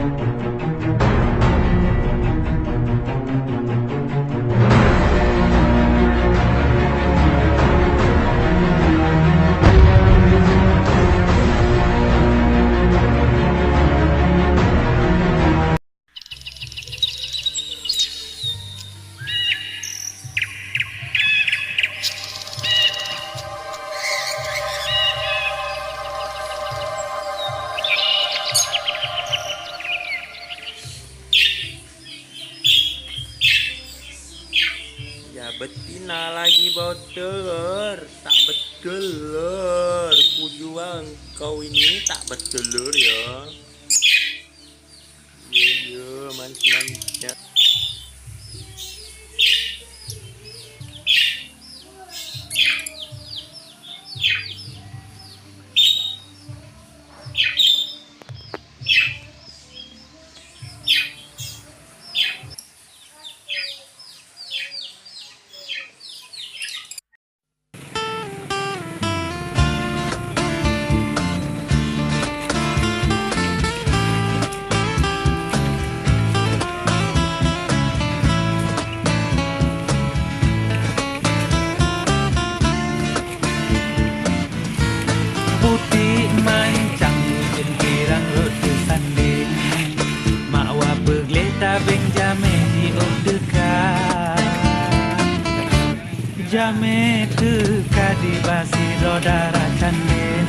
Ya betina lagi bodoh, tak betul, kujuang kau ini tak betul ya. Iya, manis-manisnya. Putih mancang jengkirang roti sanding Makwa begleta beng jame di dekat Jame teka di basi rodara candin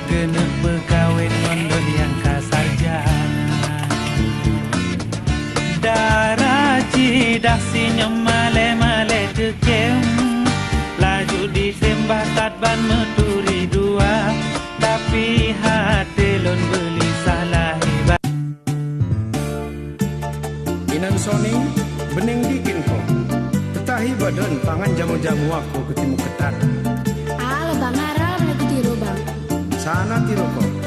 Kena berkawin ngondon yang kasarjana Darah cidak sinyam male-male tekem Laju disembah tatban meturi dua Tapi hati lon beli salah hebat Inan Sony, bening dikin ko. Tetahi badan pangan jamu-jamu aku ketimu ketat. Lebang harap lebih tiru bang. Sana tiru ko.